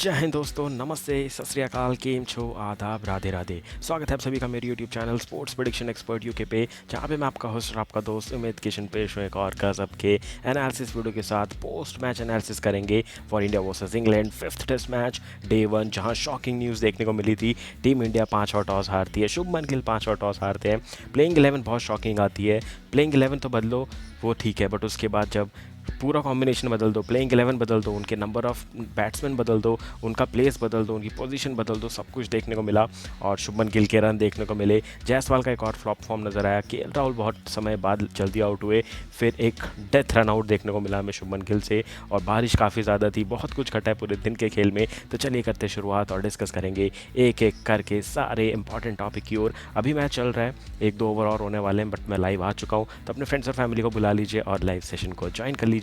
जय हिंद दोस्तों, नमस्ते, सत श्री अकाल, केम छो, आदाब, राधे राधे। स्वागत है आप सभी का मेरे YouTube channel sports prediction expert UK पे, जहाँ पे मैं आपका होस्ट और आपका दोस्त उमेद किशन पेश हुए एक और गजब के एनालिसिस वीडियो के साथ पोस्ट मैच एनालिसिस करेंगे for India versus England fifth test match day 1, जहाँ शॉकिंग न्यूज़ देखने को मिली थी। टीम इंडिया 5 और टॉस हारती है, शुभमन गिल 5 और टॉस हारते हैं। प्लेइंग 11 बहुत शॉकिंग आती है। प्लेइंग 11 तो बदलो, वो ठीक है, बट उसके बाद जब पूरा कॉम्बिनेशन बदल दो, प्लेइंग 11 बदल दो, उनके नंबर ऑफ बैट्समैन बदल दो, उनका प्लेस बदल दो, उनकी पोजीशन बदल दो, सब कुछ देखने को मिला। और शुभमन गिल के रन देखने को मिले। जायसवाल का एक और फ्लॉप फॉर्म नज़र आया। केएल राहुल बहुत समय बाद जल्दी आउट हुए। फिर एक डेथ रन आउट देखने को मिला हमें शुभमन गिल से। और बारिश काफ़ी ज़्यादा थी, बहुत कुछ घटा है पूरे दिन के खेल में। तो चलिए करते शुरुआत और डिस्कस करेंगे एक एक करके सारे इंपॉर्टेंट टॉपिक की ओर। अभी मैच चल रहा है, 1-2 ओवर और होने वाले हैं, बट मैं लाइव आ चुका हूँ। तो अपने फ्रेंड्स और फैमिली को बुला लीजिए और लाइव सेशन को ज्वाइन कर लीजिए।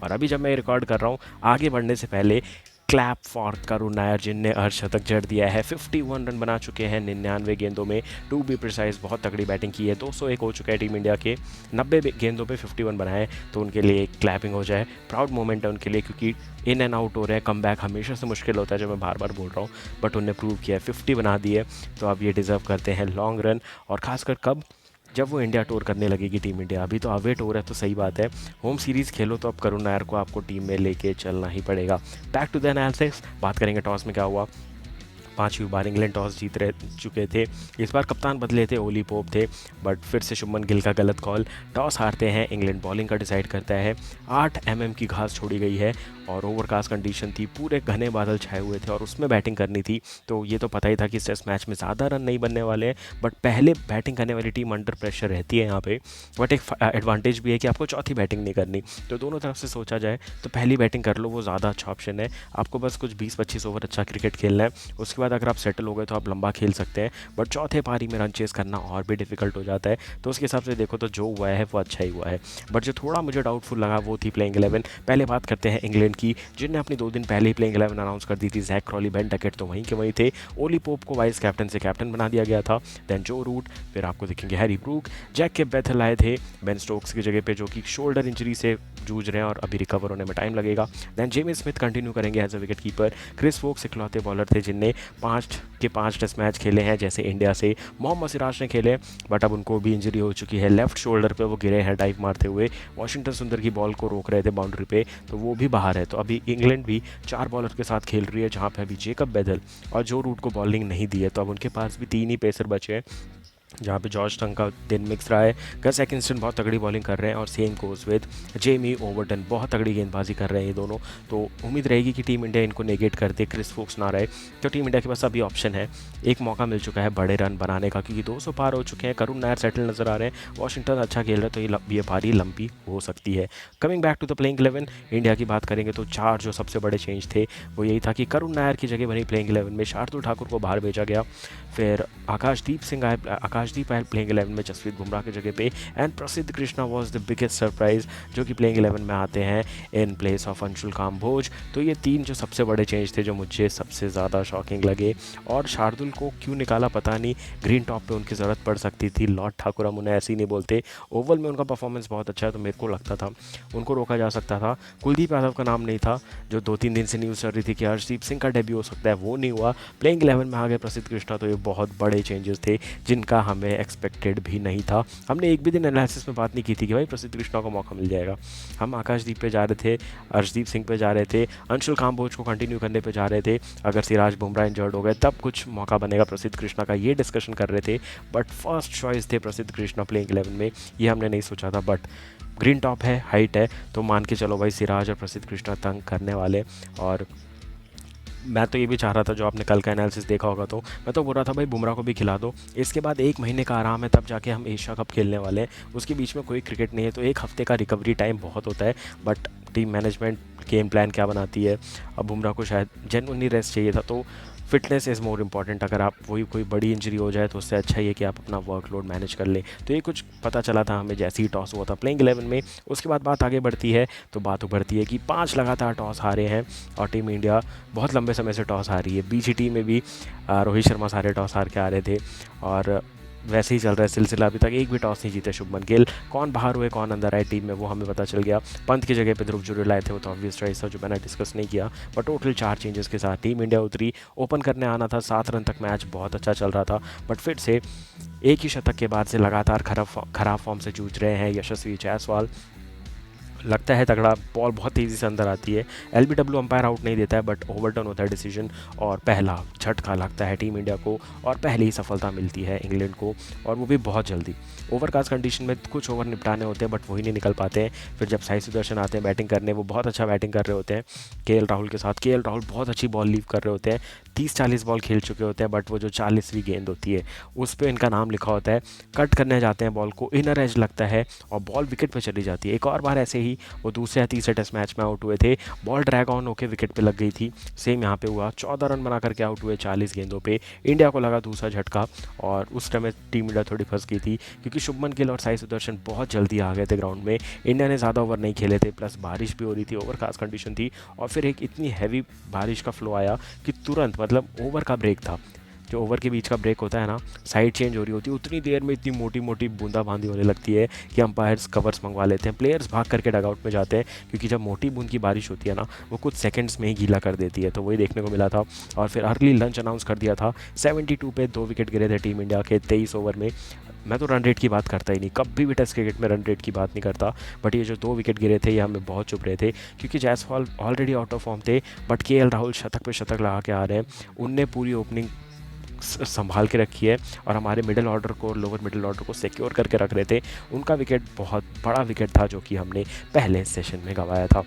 और अभी जब मैं रिकॉर्ड कर रहा हूँ, आगे बढ़ने से पहले क्लैप फॉर करुण नायर, जिनने अर्धशतक जड़ दिया है। 51 रन बना चुके हैं 99 गेंदों में, टू बी प्रिसाइज। बहुत तगड़ी बैटिंग की है। 201 हो चुका है टीम इंडिया के, 90 गेंदों पे 51 बनाए। तो उनके लिए एक क्लैपिंग हो जाए, प्राउड मोमेंट है उनके लिए, क्योंकि इन एंड आउट हो रहे हैं। कम बैक हमेशा से मुश्किल होता है, जो मैं बार बार बोल रहा हूँ, बट उनने प्रूव किया है, 50 बना दिए। तो अब ये डिज़र्व करते हैं लॉन्ग रन। और खासकर कब, जब वो इंडिया टूर करने लगेगी टीम इंडिया। अभी तो अवे टूर है, तो सही बात है। होम सीरीज़ खेलो तो अब करुण नायर को आपको टीम में लेके चलना ही पड़ेगा। बैक टू द एनालिसिस, बात करेंगे टॉस में क्या हुआ। 5वीं बार इंग्लैंड टॉस जीत रह चुके थे। इस बार कप्तान बदले थे, ओली पोप थे, बट फिर से शुभमन गिल का गलत कॉल। टॉस हारते हैं, इंग्लैंड बॉलिंग का डिसाइड करता है। 8 mm की घास छोड़ी गई है और ओवरकास्ट कंडीशन थी, पूरे घने बादल छाए हुए थे और उसमें बैटिंग करनी थी। तो ये तो पता ही था कि इस टेस्ट मैच में ज़्यादा रन नहीं बनने वाले हैं, बट पहले बैटिंग करने वाली टीम अंडर प्रेशर रहती है यहाँ पे। बट एक एडवांटेज भी है कि आपको चौथी बैटिंग नहीं करनी। तो दोनों तरफ से सोचा जाए तो पहली बैटिंग कर लो, वो ज़्यादा अच्छा ऑप्शन है। आपको बस कुछ 20-25 ओवर अच्छा क्रिकेट खेलना है, उसके बाद अगर आप सेटल हो गए तो आप लंबा खेल सकते हैं। बट चौथे पारी में रन चेस करना और भी डिफिकल्ट हो जाता है। तो उसके हिसाब से देखो तो जो हुआ है वो अच्छा ही हुआ है। बट जो थोड़ा मुझे डाउटफुल लगा वो थी प्लेइंग 11। पहले बात करते हैं इंग्लैंड की, जिनने अपनी 2 दिन पहले ही प्लेइंग 11 अनाउंस कर दी थी। जैक क्रॉली, बेन डकेट तो वहीं के वहीं थे। ओली पोप को वाइस कैप्टन से कैप्टन बना दिया गया था। देन जो रूट, फिर आपको दिखेंगे हैरी ब्रूक, जैक के बेथल आए थे बेन स्टोक्स की जगह पे, जो कि शोल्डर इंजरी से जूझ रहे हैं और अभी रिकवर होने में टाइम लगेगा। दैन जेमी स्मिथ कंटिन्यू करेंगे as a wicket keeper. Chris Woakes इकलौते बॉलर थे जिनने 5 के 5 टेस्ट मैच खेले हैं, जैसे इंडिया से मोहम्मद सिराज ने खेले, बट अब उनको भी इंजरी हो चुकी है। लेफ्ट शोल्डर पे वो गिरे हैं डाइव मारते हुए। वॉशिंगटन सुंदर की बॉल को रोक रहे थे बाउंड्री पे, तो वो भी बाहर है। तो अभी इंग्लैंड भी 4 बॉलर के साथ खेल रही है, जहाँ पे अभी जेकब बेदल और जो रूट को बॉलिंग नहीं दी है। तो अब उनके पास भी 3 ही पेसर बचे हैं, जहाँ पे जॉर्ज टंग का दिन मिक्स रहा है। गस एकिंस्टन बहुत तगड़ी बॉलिंग कर रहे हैं और same goes with Jamie Overton, बहुत तगड़ी गेंदबाजी कर रहे हैं ये दोनों। तो उम्मीद रहेगी कि टीम इंडिया इनको नेगेट कर दे, क्रिस वोक्स ना रहे। तो टीम इंडिया के पास अभी ऑप्शन है, एक मौका मिल चुका है बड़े रन बनाने का, क्योंकि 200 पार हो चुके हैं। करुण नायर सेटल नजर आ रहे हैं, वॉशिंगटन अच्छा खेल रहा है, तो ये पारी लंबी हो सकती है। Coming back to the playing 11, India की बात करेंगे तो 4 जो सबसे बड़े चेंज थे वो यही था कि करुण नायर की जगह बनी प्लेइंग 11 में, शार्दुल ठाकुर को बाहर भेजा गया। फिर आकाशदीप आए प्लेइंग 11 में जसप्रीत बुमराह की जगह पे। And Prasidh Krishna was the biggest surprise, जो कि प्लेइंग 11 में आते हैं in place of Anshul Kamboj. तो ये 3 जो सबसे बड़े चेंज थे, जो मुझे सबसे ज़्यादा शॉकिंग लगे। और शार्दुल को क्यों निकाला पता नहीं, ग्रीन टॉप पे उनकी ज़रूरत पड़ सकती थी। लॉर्ड ठाकुर हम उन्हें ऐसे ही नहीं बोलते। ओवल में उनका परफॉर्मेंस बहुत अच्छा है, तो मेरे को लगता था उनको रोका जा सकता था। कुलदीप यादव का नाम नहीं था, जो 2-3 दिन से न्यूज़ चल रही थी कि हर्षदीप सिंह का डेब्यू हो सकता है, वो नहीं हुआ। प्लेइंग 11 में आ गए प्रसिद्ध कृष्णा। तो ये बहुत बड़े चेंजेस थे, जिनका हमें एक्सपेक्टेड भी नहीं था। हमने एक भी दिन एनालिसिस में बात नहीं की थी कि भाई प्रसिद्ध कृष्णा को मौका मिल जाएगा। हम आकाशदीप पे जा रहे थे, अर्शदीप सिंह पे जा रहे थे, अंशुल काम्बोज को कंटिन्यू करने पे जा रहे थे। अगर सिराज बुमराह इंजर्ड हो गए तब कुछ मौका बनेगा प्रसिद्ध कृष्णा का, ये डिस्कशन कर रहे थे। बट फर्स्ट चॉइस थे प्रसिद्ध कृष्णा प्लेइंग 11 में, ये हमने नहीं सोचा था। बट ग्रीन टॉप है, हाइट है, तो मान के चलो भाई सिराज और प्रसिद्ध कृष्णा तंग करने वाले। और मैं तो ये भी चाह रहा था, जो आपने कल का एनालिसिस देखा होगा, तो मैं तो बोल रहा था भाई बुमराह को भी खिला दो। इसके बाद 1 महीने का आराम है, तब जाके हम एशिया कप खेलने वाले हैं। उसके बीच में कोई क्रिकेट नहीं है, तो 1 हफ्ते का रिकवरी टाइम बहुत होता है। But team management game plan क्या बनाती है, अब बुमराह को शायद जेन्युइनली रेस्ट चाहिए था। तो फिटनेस इज़ मोर इम्पॉर्टेंट। अगर आप वही कोई बड़ी इंजरी हो जाए तो उससे अच्छा ही है कि आप अपना वर्कलोड मैनेज कर लें। तो ये कुछ पता चला था हमें जैसे ही टॉस हुआ था प्लेइंग 11 में। उसके बाद बात आगे बढ़ती है, तो बात उभरती है कि 5 लगातार टॉस हारे हैं और टीम इंडिया बहुत लंबे समय से टॉस हारी है। बीजीटी में भी रोहित शर्मा सारे टॉस हार के आ रहे थे। और वैसे ही चल रहा है सिलसिला अभी तक, एक भी टॉस नहीं जीते शुभमन गिल। कौन बाहर हुए कौन अंदर आए टीम में वो हमें पता चल गया। पंत की जगह पे ध्रुव जुरेल आए थे, वो तो ऑब्वियस चॉइस था जो मैंने डिस्कस नहीं किया। बट टोटल 4 चेंजेस के साथ टीम इंडिया उतरी, ओपन करने आना था। 7 रन तक मैच बहुत अच्छा चल रहा था, बट फिर से एक ही शतक के बाद से लगातार खराब फॉर्म से जूझ रहे हैं यशस्वी जायसवाल। लगता है तगड़ा, बॉल बहुत तेज़ी से अंदर आती है। एलबीडब्ल्यू अंपायर आउट नहीं देता है, बट ओवरटर्न होता है डिसीजन और पहला झटका लगता है टीम इंडिया को और पहली ही सफलता मिलती है इंग्लैंड को, और वो भी बहुत जल्दी। ओवरकास्ट कंडीशन में कुछ ओवर निपटाने होते हैं बट वही नहीं निकल पाते हैं। फिर जब साई सुदर्शन आते हैं बैटिंग करने, वो बहुत अच्छा बैटिंग कर रहे होते हैं केएल राहुल के साथ। केएल राहुल बहुत अच्छी बॉल लीव कर रहे होते हैं, 30-40 बॉल खेल चुके होते हैं, बट वो जो 40वीं गेंद होती है उस पर इनका नाम लिखा होता है। कट करने जाते हैं बॉल को, इनर एज लगता है और बॉल विकेट पे चली जाती है। एक और बार ऐसे ही वो दूसरे या तीसरे टेस्ट मैच में आउट हुए थे, बॉल ड्रैग ऑन होकर विकेट पे लग गई थी। सेम यहाँ पे हुआ, 14 रन बना करके आउट हुए 40 गेंदों पे। इंडिया को लगा दूसरा झटका और उस समय टीम इंडिया थोड़ी फंस गई थी क्योंकि शुभमन गिल और साई सुदर्शन बहुत जल्दी आ गए थे ग्राउंड में। इंडिया ने ज़्यादा ओवर नहीं खेले थे, प्लस बारिश भी हो रही थी, ओवरकास्ट कंडीशन थी और फिर एक इतनी हैवी बारिश का फ्लो आया कि तुरंत, मतलब ओवर का ब्रेक था, जो ओवर के बीच का ब्रेक होता है ना, साइड चेंज हो रही होती है, उतनी देर में इतनी मोटी मोटी बूंदाबांदी होने लगती है कि अंपायर्स कवर्स मंगवा लेते हैं, प्लेयर्स भाग करके डगआउट में जाते हैं क्योंकि जब मोटी बूंद की बारिश होती है ना, वो कुछ सेकंड्स में ही गीला कर देती है। तो वही देखने को मिला था और फिर अर्ली लंच अनाउंस कर दिया था। 72 पे 2 विकेट गिरे थे टीम इंडिया के 23 ओवर में। मैं तो रन रेट की बात करता ही नहीं, कभी भी टेस्ट क्रिकेट में रन रेट की बात नहीं करता, बट ये जो 2 विकेट गिरे थे ये हमें बहुत चुभ रहे थे क्योंकि Jaiswal already out of form थे, बट केएल राहुल शतक पे शतक लगा के आ रहे हैं। उनने पूरी ओपनिंग संभाल के रखी है और हमारे मिडिल ऑर्डर को, लोअर मिडिल ऑर्डर को सिक्योर करके रख रहे थे। उनका विकेट बहुत बड़ा विकेट था जो कि हमने पहले सेशन में गंवाया था।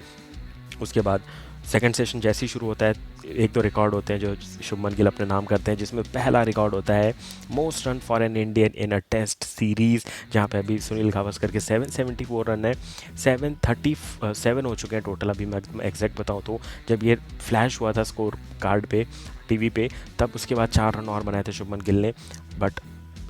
उसके बाद सेकंड सेशन जैसे ही शुरू होता है, एक दो रिकॉर्ड होते हैं जो शुभमन गिल अपने नाम करते हैं, जिसमें पहला रिकॉर्ड होता है most run for an Indian in a test series, जहां पे अभी सुनील गावस्कर के 774 रन है। 737 हो चुके हैं टोटल। अभी मैं एग्जैक्ट बताऊं तो जब ये फ्लैश हुआ था स्कोर कार्ड पे, टीवी पे, तब उसके बाद 4 रन और बनाए थे शुभमन गिल ने, बट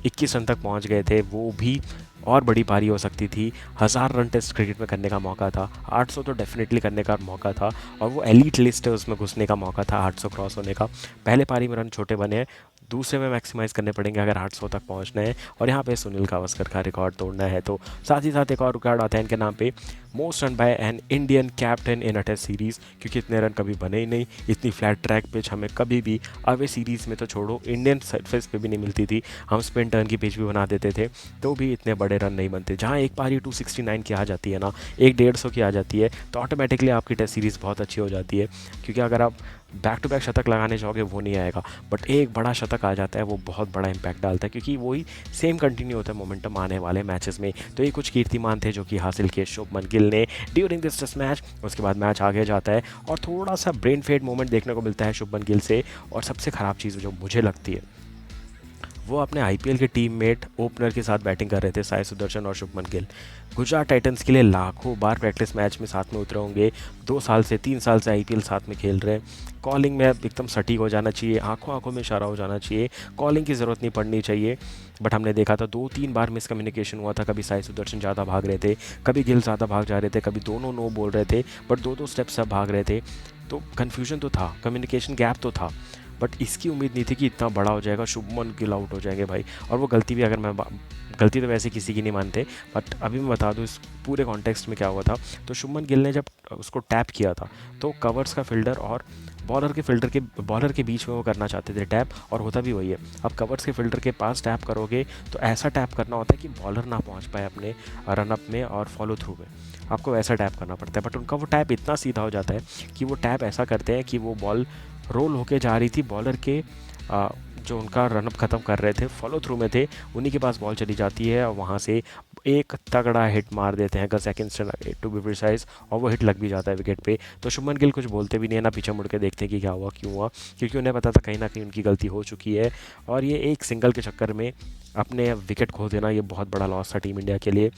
21 रन तक पहुंच गए थे। वो भी और बड़ी पारी हो सकती थी। 1000 रन टेस्ट क्रिकेट में करने का मौका था, 800 तो डेफिनेटली करने का मौका था और वो एलीट लिस्ट है उसमें घुसने का मौका था, 800 क्रॉस होने का। पहले पारी में रन छोटे बने हैं, दूसरे में मैक्सिमाइज़ करने पड़ेंगे अगर 800 तक पहुंचना है और यहाँ पे सुनील गावस्कर का रिकॉर्ड तोड़ना है। तो साथ ही साथ एक और रिकॉर्ड आता है इनके नाम पे, most run by an Indian captain in a test series, क्योंकि इतने रन कभी बने ही नहीं। इतनी फ्लैट ट्रैक पिच हमें कभी भी अवे सीरीज़ में तो छोड़ो, इंडियन सरफेस पे भी नहीं मिलती थी। हम स्पिन टर्न की पिच भी बना देते थे तो भी इतने बड़े रन नहीं बनते। जहाँ एक पारी 269 की आ जाती है ना, एक 150 की आ जाती है, तो ऑटोमेटिकली आपकी टेस्ट सीरीज़ बहुत अच्छी हो जाती है। क्योंकि अगर आप बैक टू बैक शतक लगाने जाओगे वो नहीं आएगा, बट एक बड़ा शतक आ जाता है वो बहुत बड़ा इंपैक्ट डालता है, क्योंकि वही सेम कंटिन्यू होता है मोमेंटम आने वाले मैचेस में। तो ये कुछ कीर्तिमान थे जो कि हासिल किए शुभमन गिल ने ड्यूरिंग दिस टेस्ट मैच। उसके बाद मैच आगे जाता है और थोड़ा सा ब्रेन फेड मोमेंट देखने को मिलता है शुभमन गिल से। और सबसे ख़राब चीज़ जो मुझे लगती है, वो अपने आईपीएल के टीममेट ओपनर के साथ बैटिंग कर रहे थे, साई सुदर्शन और शुभमन गिल। गुजरात टाइटंस के लिए लाखों बार प्रैक्टिस मैच में साथ में उतरे होंगे, 2 साल से 3 साल से आईपीएल साथ में खेल रहे हैं। कॉलिंग में एकदम सटीक हो जाना चाहिए, आंखों आंखों में इशारा हो जाना चाहिए, कॉलिंग की ज़रूरत नहीं पड़नी चाहिए। बट हमने देखा था 2-3 बार मिसकम्युनिकेशन हुआ था, कभी साई सुदर्शन ज़्यादा भाग रहे थे, कभी गिल ज़्यादा भाग जा रहे थे, कभी दोनों नो बोल रहे थे, बट 2-2 स्टेप्स सब भाग रहे थे। तो कन्फ्यूजन तो था, कम्युनिकेशन गैप तो था, बट इसकी उम्मीद नहीं थी कि इतना बड़ा हो जाएगा, शुभमन गिल आउट हो जाएंगे भाई। और वो गलती भी, अगर मैं गलती तो वैसे किसी की नहीं मानते, बट अभी मैं बता दूँ इस पूरे कॉन्टेक्स्ट में क्या हुआ था। तो शुभमन गिल ने जब उसको टैप किया था तो कवर्स का फील्डर और बॉलर के बीच में वो करना चाहते थे टैप, और होता भी वही है। अब कवर्स के फील्डर के पास टैप करोगे तो ऐसा टैप करना होता है कि बॉलर ना पहुंच पाए अपने रनअप में और फॉलो थ्रू में, आपको वैसा टैप करना पड़ता है। बट उनका वो टैप इतना सीधा हो जाता है कि वो टैप ऐसा करते हैं कि वो बॉल रोल होके जा रही थी, बॉलर के जो उनका रनअप ख़त्म कर रहे थे, फॉलो थ्रू में थे, उन्हीं के पास बॉल चली जाती है और वहाँ से एक तगड़ा हिट मार देते हैं, 10 सेकंड्स टू बी प्रिसाइज, और वो हिट लग भी जाता है विकेट पे। तो शुभमन गिल कुछ बोलते भी नहीं है, ना पीछे मुड़ के देखते कि क्या हुआ क्यों हुआ, क्योंकि उन्हें पता था कहीं ना कहीं उनकी गलती हो चुकी है। और ये एक सिंगल के चक्कर में अपने विकेट खो देना, ये बहुत बड़ा लॉस था टीम इंडिया के लिए।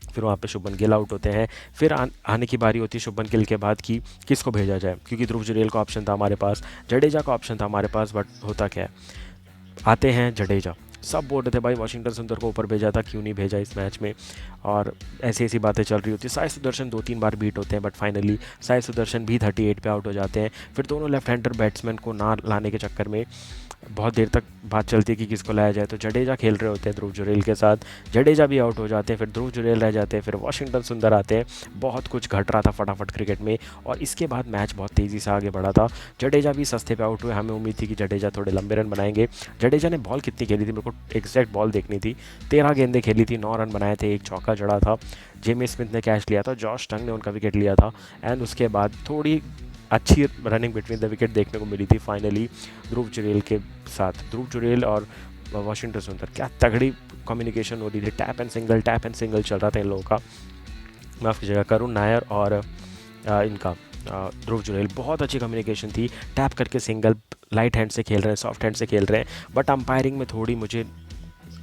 फिर वहाँ पे शुभमन गिल आउट होते हैं। फिर आने की बारी होती है शुभमन गिल के बाद कि किसको भेजा जाए, क्योंकि ध्रुव जुरेल का ऑप्शन था हमारे पास, जडेजा का ऑप्शन था हमारे पास, बट होता क्या है, आते हैं जडेजा। सब बोल रहे थे भाई वाशिंगटन सुंदर को ऊपर भेजा था, क्यों नहीं भेजा इस मैच में, और ऐसी ऐसी बातें चल रही होती। साई सुदर्शन 2-3 बार बीट होते हैं, बट फाइनली साई सुदर्शन भी 38 पे आउट हो जाते हैं। फिर दोनों लेफ्ट हैंडर बैट्समैन को ना लाने के चक्कर में बहुत देर तक बात चलती है कि किसको लाया जाए, तो जडेजा खेल रहे होते हैं ध्रुव जुरेल के साथ, जडेजा भी आउट हो जाते हैं, फिर ध्रुव जुरेल रह जाते हैं, फिर वाशिंगटन सुंदर आते हैं। बहुत कुछ घट रहा था फटाफट क्रिकेट में, और इसके बाद मैच बहुत तेज़ी से आगे बढ़ा था। जडेजा भी सस्ते पे आउट हुए, हमें उम्मीद थी कि जडेजा थोड़े लंबे रन बनाएंगे। जडेजा ने बॉल कितनी खेली थी, मेरे को एग्जैक्ट बॉल देखनी थी, 13 गेंदें खेली थी, 9 रन बनाए थे, एक चौका जड़ा था, जेमी स्मिथ ने कैच लिया था, जॉश टंग ने उनका विकेट लिया था। एंड उसके बाद थोड़ी अच्छी रनिंग बिटवीन द विकेट देखने को मिली थी फाइनली ध्रुव जुरेल के साथ। ध्रुव जुरेल और वाशिंगटन सुंदर क्या तगड़ी कम्युनिकेशन हो रही थी, टैप एंड सिंगल चल रहा था इन लोगों का, माफ़ कीजिएगा, करुण नायर और इनका ध्रुव जुरेल, बहुत अच्छी कम्युनिकेशन थी, टैप करके सिंगल, लाइट हैंड से खेल रहे हैं, सॉफ्ट हैंड से खेल रहे हैं। बट अंपायरिंग में थोड़ी मुझे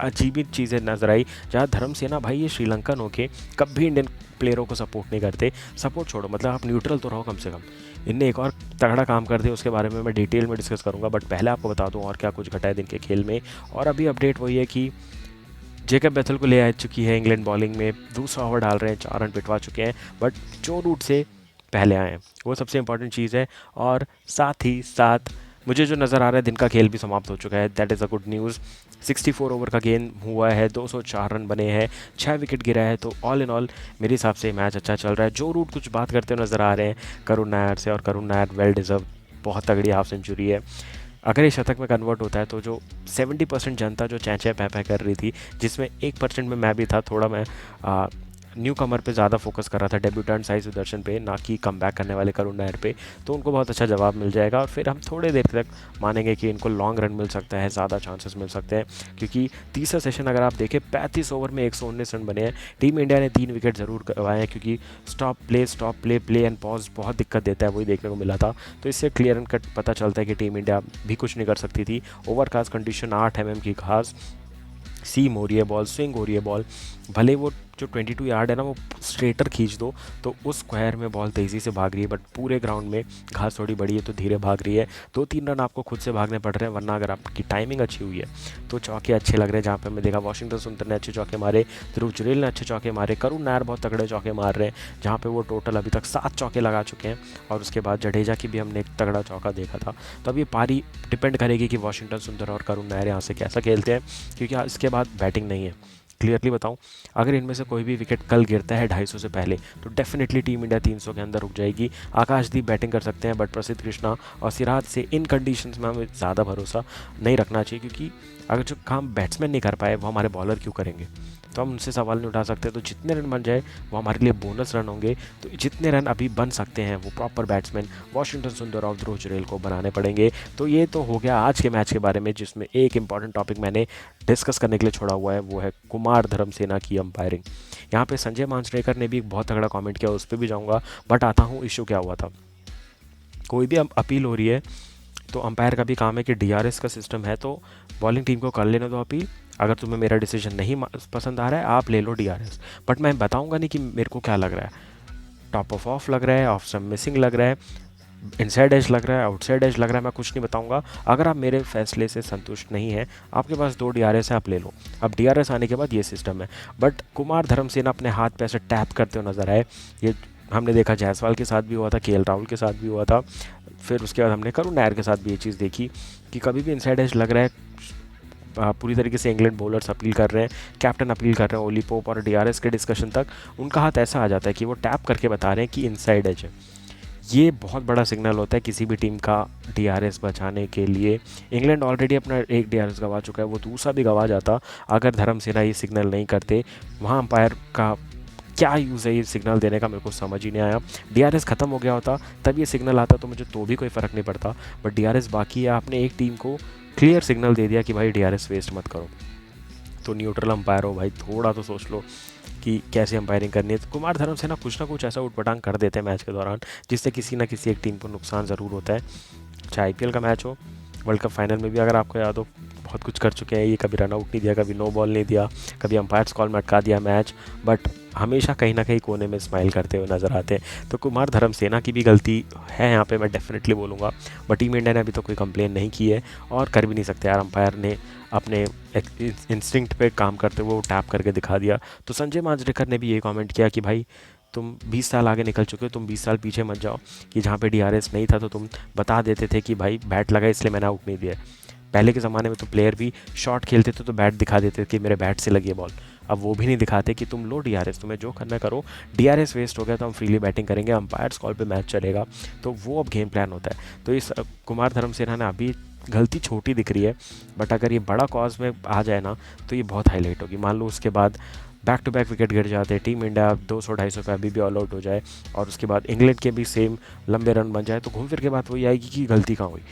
अजीब ही चीज़ें नजर आई, जहाँ धर्मसेना भाई ये श्रीलंकन होके कभी इंडियन प्लेयरों को सपोर्ट नहीं करते। सपोर्ट छोड़ो, मतलब आप न्यूट्रल तो रहो कम से कम। इनने एक और तगड़ा काम कर दिया, उसके बारे में मैं डिटेल में डिस्कस करूंगा, बट पहले आपको बता दूं और क्या कुछ घटा है दिन के खेल में। और अभी अपडेट वही है कि जेकब बेथल को ले आ चुकी है इंग्लैंड बॉलिंग में, दूसरा ओवर डाल रहे हैं, 4 रन पिटवा चुके हैं, बट जो रूट से पहले आए हैं वो सबसे इंपॉर्टेंट चीज़ है। और साथ ही साथ मुझे जो नज़र आ रहा है दिन का खेल भी समाप्त हो चुका है, that is a good news. 64 over का गेम हुआ है, 204 रन बने हैं, 6 विकेट गिरा है, तो ऑल इन ऑल मेरे हिसाब से मैच अच्छा चल रहा है। जो रूट कुछ बात करते हुए नज़र आ रहे हैं करुण नायर से, और करुण नायर वेल डिज़र्व, बहुत तगड़ी हाफ सेंचुरी है। अगर ये शतक में कन्वर्ट होता है तो जो 70% जनता जो चैं चैं पै पै कर रही थी, जिसमें 1% में मैं भी था, थोड़ा मैं न्यू कमर पे ज़्यादा फोकस कर रहा था, डेब्यूटेंट साई सुदर्शन पे, ना कि कम बैक करने वाले करुण नायर पे, तो उनको बहुत अच्छा जवाब मिल जाएगा। और फिर हम थोड़े देर तक मानेंगे कि इनको लॉन्ग रन मिल सकता है, ज़्यादा चांसेस मिल सकते हैं, क्योंकि तीसरा सेशन अगर आप देखें 35 ओवर में 119 रन बने हैं। टीम इंडिया ने 3 विकेट ज़रूर गंवाए हैं, क्योंकि स्टॉप प्ले एंड पॉज बहुत दिक्कत देता है, वही देखने को मिला था। तो इससे क्लियर एंड कट पता चलता है कि टीम इंडिया भी कुछ नहीं कर सकती थी। ओवरकास्ट कंडीशन, 8 mm की घास, सीम हो रही है बॉल, स्विंग हो रही है बॉल, भले वो जो 22 यार्ड है ना वो स्ट्रेटर खींच दो तो उस स्क्वायर में बॉल तेज़ी से भाग रही है, बट पूरे ग्राउंड में घास थोड़ी बड़ी है तो धीरे भाग रही है। 2-3 रन आपको खुद से भागने पड़ रहे हैं, वरना अगर आपकी टाइमिंग अच्छी हुई है तो चौके अच्छे लग रहे हैं। जहाँ पे मैं देखा वाशिंगटन सुंदर ने अच्छे चौके मारे, ध्रुव जुरेल ने अच्छे चौके मारे, करुण नायर बहुत तगड़े चौके मार रहे हैं, जहाँ पे वो टोटल अभी तक 7 चौके लगा चुके हैं। और उसके बाद जडेजा की भी हमने एक तगड़ा चौका देखा था। तो अब ये पारी डिपेंड करेगी कि वाशिंगटन सुंदर और करुण नायर यहाँ से कैसा खेलते हैं, क्योंकि इसके बाद बैटिंग नहीं है। क्लियरली बताऊं, अगर इनमें से कोई भी विकेट कल गिरता है 250 से पहले तो डेफिनेटली टीम इंडिया 300 के अंदर रुक जाएगी। आकाशदीप बैटिंग कर सकते हैं, बट प्रसिद्ध कृष्णा और सिराज से इन कंडीशंस में हमें ज़्यादा भरोसा नहीं रखना चाहिए, क्योंकि अगर जो काम बैट्समैन नहीं कर पाए वो हमारे बॉलर क्यों करेंगे, तो हम उनसे सवाल नहीं उठा सकते। तो जितने रन बन जाए वो हमारे लिए बोनस रन होंगे। तो जितने रन अभी बन सकते हैं वो प्रॉपर बैट्समैन वाशिंगटन सुंदर और ध्रुव जुरेल को बनाने पड़ेंगे। तो ये तो हो गया आज के मैच के बारे में, जिसमें एक इंपॉर्टेंट टॉपिक मैंने डिस्कस करने के लिए छोड़ा हुआ है, वो है कुमार धर्मसेना की अंपायरिंग। यहाँ पे संजय मांजरेकर ने भी एक बहुत तगड़ा कमेंट किया, उस पर भी जाऊँगा, बट आता हूँ इशू क्या हुआ था। कोई भी अपील हो रही है तो अंपायर का भी काम है कि डीआरएस का सिस्टम है तो बॉलिंग टीम को कर लेने दो अपील। अगर तुम्हें मेरा डिसीजन नहीं पसंद आ रहा है आप ले लो डीआरएस, बट मैं बताऊंगा नहीं कि मेरे को क्या लग रहा है। टॉप ऑफ लग रहा है, ऑफ सम मिसिंग लग रहा है, इनसाइड एज लग रहा है, आउटसाइड एज लग रहा है, मैं कुछ नहीं बताऊंगा। अगर आप मेरे फैसले से संतुष्ट नहीं हैं, आपके पास 2 डीआरएस है, आप ले लो। अब डीआरएस आने के बाद ये सिस्टम है। बट कुमार धर्मसेना अपने हाथ पे ऐसे टैप करते हुए नजर आए। ये हमने देखा जायसवाल के साथ भी हुआ था, केएल राहुल के साथ भी हुआ था, फिर उसके बाद हमने करुण नायर के साथ भी ये चीज़ देखी कि कभी भी इनसाइड एज लग रहा है, पूरी तरीके से इंग्लैंड बॉलर्स अपील कर रहे हैं, कैप्टन अपील कर रहे हैं, ओली पोप और डीआरएस के डिस्कशन तक उनका हाथ ऐसा आ जाता है कि वो टैप करके बता रहे हैं कि इनसाइड एज है। ये बहुत बड़ा सिग्नल होता है किसी भी टीम का डीआरएस बचाने के लिए। इंग्लैंड ऑलरेडी अपना एक डीआरएस गंवा चुका है, वो दूसरा भी गंवा जाता अगर धर्मसेना ये सिग्नल नहीं करते। वहाँ अंपायर का क्या यूज़ है ये सिग्नल देने का, मेरे को समझ ही नहीं आया। डीआरएस ख़त्म हो गया होता तब ये सिग्नल आता तो मुझे तो भी कोई फ़र्क नहीं पड़ता, बट डीआरएस बाकी है, आपने एक टीम को क्लियर सिग्नल दे दिया कि भाई डीआरएस वेस्ट मत करो। तो न्यूट्रल अंपायर हो भाई, थोड़ा तो सोच लो कि कैसे अंपायरिंग करनी है। तो कुमार धर्मसेना कुछ ना कुछ ऐसा उटपटांग कर देते हैं मैच के दौरान जिससे किसी ना किसी एक टीम को नुकसान ज़रूर होता है, चाहे आईपीएल का मैच हो, वर्ल्ड कप फाइनल में भी अगर आपको याद हो बहुत बहुत कुछ कर चुके हैं, ये कभी रन आउट नहीं दिया, कभी नो बॉल नहीं दिया, कभी अंपायर्स कॉल में अटका दिया मैच, बट हमेशा कहीं ना कहीं कोने में स्माइल करते हुए नज़र आते हैं। तो कुमार धर्मसेना की भी गलती है यहाँ पे, मैं डेफिनेटली बोलूँगा, बट टीम इंडिया ने अभी तो कोई कंप्लेन नहीं की है और कर भी नहीं सकते यार। अंपायर ने अपने इंस्टिंक्ट पे काम करते हुए वो टैप करके दिखा दिया। तो संजय मांजरेकर ने भी ये कमेंट किया कि भाई तुम 20 साल आगे निकल चुके हो, तुम 20 साल पीछे मत जाओ कि जहाँ पे डीआरएस नहीं था तो तुम बता देते थे कि भाई बैट लगा इसलिए मैंने आउट नहीं दिया। पहले के ज़माने में तो प्लेयर भी शॉट खेलते थे तो बैट दिखा देते थे कि मेरे बैट से लगी है बॉल। अब वो भी नहीं दिखाते कि तुम लो डीआरएस, तुम्हें जो करना करो, डीआरएस वेस्ट हो गया तो हम फ्रीली बैटिंग करेंगे, अंपायर्स कॉल पे मैच चलेगा। तो वो अब गेम प्लान होता है। तो इस कुमार धर्मसेना ने अभी गलती छोटी दिख रही है, बट अगर ये बड़ा कॉज में आ जाए ना तो ये बहुत हाईलाइट होगी। मान लो उसके बाद बैक टू बैक विकेट गिर जाते हैं, टीम इंडिया 200-250 पे अभी भी ऑल आउट हो जाए और उसके बाद इंग्लैंड के भी सेम लंबे रन बन जाए, तो घूम फिर के बात वही आएगी कि गलती कहाँ हुई।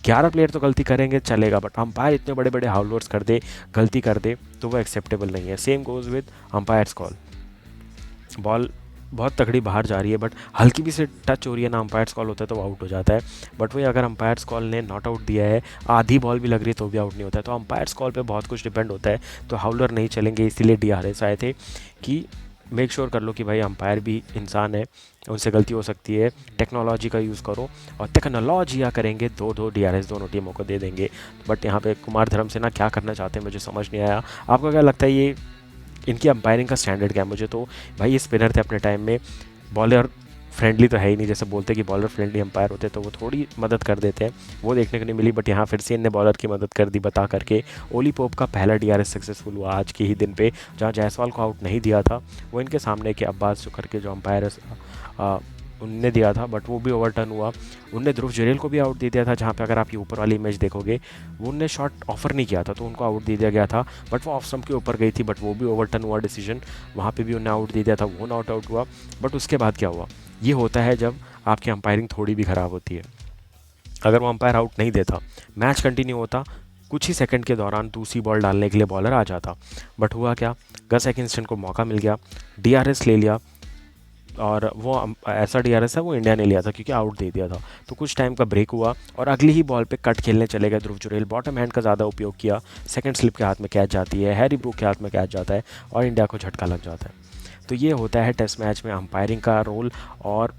11 प्लेयर तो गलती करेंगे चलेगा, बट अंपायर इतने बड़े बड़े हाउलर्स कर दे, गलती कर दे, तो वो एक्सेप्टेबल नहीं है। Same goes with umpires call. Ball बहुत तगड़ी बाहर जा रही है बट हल्की भी से टच हो रही है ना, अंपायर्स कॉल होता है तो वो आउट हो जाता है। बट वही अगर अंपायर्स कॉल ने नॉट आउट दिया है, आधी बॉल भी लग रही है तो भी आउट नहीं होता है। तो अंपायर्स कॉल पे बहुत कुछ डिपेंड होता है। तो हाउलर नहीं चलेंगे, इसीलिए डीआरएस आए थे कि मेक श्योर कर लो कि भाई अंपायर भी इंसान है, उनसे गलती हो सकती है, टेक्नोलॉजी का यूज़ करो। और टेक्नोलॉजिया करेंगे, दो दो डीआरएस दोनों टीमों को दे देंगे। बट यहाँ पे कुमार धर्मसेना क्या करना चाहते हैं मुझे समझ नहीं आया। आपको क्या लगता है ये इनकी अंपायरिंग का स्टैंडर्ड क्या है? मुझे तो भाई ये स्पिनर थे अपने टाइम में, बॉलर फ्रेंडली तो है ही नहीं, जैसे बोलते हैं कि बॉलर फ्रेंडली अंपायर होते तो वो थोड़ी मदद कर देते हैं, वो देखने को नहीं मिली। बट यहाँ फिर से इनने बॉलर की मदद कर दी बता करके। ओली पोप का पहला डीआरएस सक्सेसफुल हुआ आज के ही दिन पे, जहाँ जायसवाल को आउट नहीं दिया था, वो इनके सामने के अब्बास जो करके जो अंपायर उनने दिया था, बट वो भी ओवरटर्न हुआ। उनने ध्रुव जुरेल को भी आउट दे दिया था, जहाँ पे अगर आप ये ऊपर वाली इमेज देखोगे वो उनने शॉट ऑफर नहीं किया था तो उनको आउट दे दिया गया था, बट वो ऑफ स्टंप के ऊपर गई थी, बट वो भी ओवरटर्न हुआ डिसीजन, वहाँ पे भी उन्हें आउट दे दिया था, वो नॉट आउट हुआ। बट उसके बाद क्या हुआ, ये होता है जब आपकी अंपायरिंग थोड़ी भी ख़राब होती है। अगर वो अंपायर आउट नहीं देता, मैच कंटिन्यू होता, कुछ ही सेकंड के दौरान दूसरी बॉल डालने के लिए बॉलर आ जाता। बट हुआ क्या, गस एकिंस्टन को मौका मिल गया, डीआरएस ले लिया, और वो ऐसा डीआरएस है वो इंडिया ने लिया था क्योंकि आउट दे दिया था। तो कुछ टाइम का ब्रेक हुआ और अगली ही बॉल पे कट खेलने चले गए ध्रुव जुरेल, बॉटम हैंड का ज़्यादा उपयोग किया, सेकंड स्लिप के हाथ में कैच जाती है, हैरी ब्रूक के हाथ में कैच जाता है और इंडिया को झटका लग जाता है। तो ये होता है टेस्ट मैच में अंपायरिंग का रोल और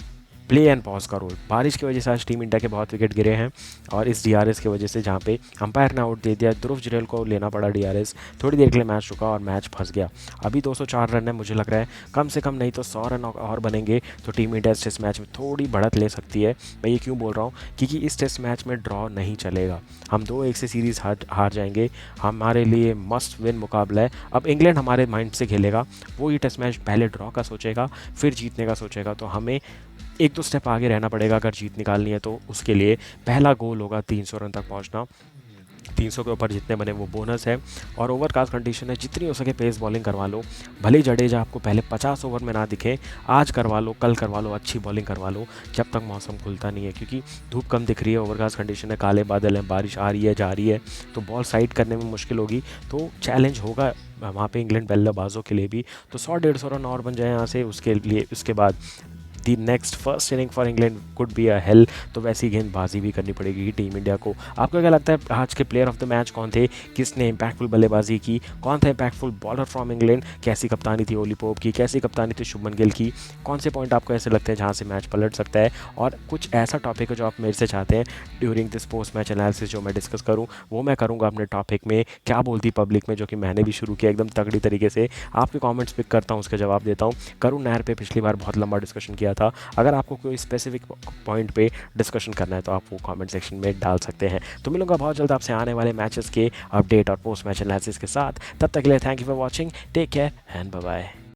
प्ले एंड पॉज का रोल। बारिश की वजह से आज टीम इंडिया के बहुत विकेट गिरे हैं और इस डीआरएस की वजह से, जहाँ पे अंपायर ने आउट दे दिया, ध्रुव जुरेल को लेना पड़ा डीआरएस, थोड़ी देर के लिए मैच रुका और मैच फंस गया। अभी 204 रन है, मुझे लग रहा है कम से कम नहीं तो 100 रन और बनेंगे तो टीम इंडिया इस टेस्ट मैच में थोड़ी बढ़त ले सकती है। मैं ये क्यों बोल रहा हूँ, क्योंकि इस टेस्ट मैच में ड्रॉ नहीं चलेगा, हम 2-1 से सीरीज़ हार जाएंगे। हमारे लिए मस्ट विन मुकाबला है। अब इंग्लैंड हमारे माइंड से खेलेगा, वो ये टेस्ट मैच पहले ड्रॉ का सोचेगा फिर जीतने का सोचेगा, तो हमें एक दो स्टेप आगे रहना पड़ेगा अगर जीत निकालनी है। तो उसके लिए पहला गोल होगा 300 रन तक पहुंचना, 300 के ऊपर जितने बने वो बोनस है। और ओवरकास्ट कंडीशन है, जितनी हो सके पेस बॉलिंग करवा लो, भले जडेजा आपको पहले 50 ओवर में ना दिखे, आज करवा लो, कल करवा लो, अच्छी बॉलिंग करवा लो जब तक मौसम खुलता नहीं है, क्योंकि धूप कम दिख रही है, ओवरकास्ट कंडीशन है, काले बादल हैं, बारिश आ रही है जा रही है, तो बॉल साइड करने में मुश्किल होगी। तो चैलेंज होगा वहाँ पे इंग्लैंड बल्लेबाजों के लिए भी। तो 100-150 रन और बन जाए यहाँ से, उसके लिए उसके बाद दी next first inning for England could be a hello. तो वैसी गेंदबाजी भी करनी पड़ेगी टीम इंडिया को। आपको क्या लगता है आज के प्लेयर ऑफ द मैच कौन थे, किसने इंपैक्टफुल बल्लेबाजी की, कौन था इंपैक्टफुल बॉलर फ्रॉम इंग्लैंड, कैसी कप्तानी थी ओली पोप की, कैसी कप्तानी थी शुभमन गिल की, कौन से पॉइंट आपको ऐसे लगते हैं जहाँ से मैच पलट सकता है? और कुछ ऐसा टॉपिक है जो आप मेरे से चाहते हैं during this post match analysis जो मैं डिस्कस करूँ, वो मैं करूँगा अपने टॉपिक में क्या बोलती पब्लिक में, जो कि मैंने भी शुरू किया एकदम तगड़ी तरीके से। आपके कॉमेंट्स पिक करता हूँ, उसका जवाब देता हूँ। करुण नायर पे पिछली बार बहुत लंबा डिस्कशन किया था, अगर आपको कोई स्पेसिफिक पॉइंट पे डिस्कशन करना है तो आप वो कमेंट सेक्शन में डाल सकते हैं। तो मिलूंगा बहुत जल्द आपसे आने वाले मैचेस के अपडेट और पोस्ट मैच एनालिसिस के साथ। तब तक के लिए thank you for watching, take care and bye bye.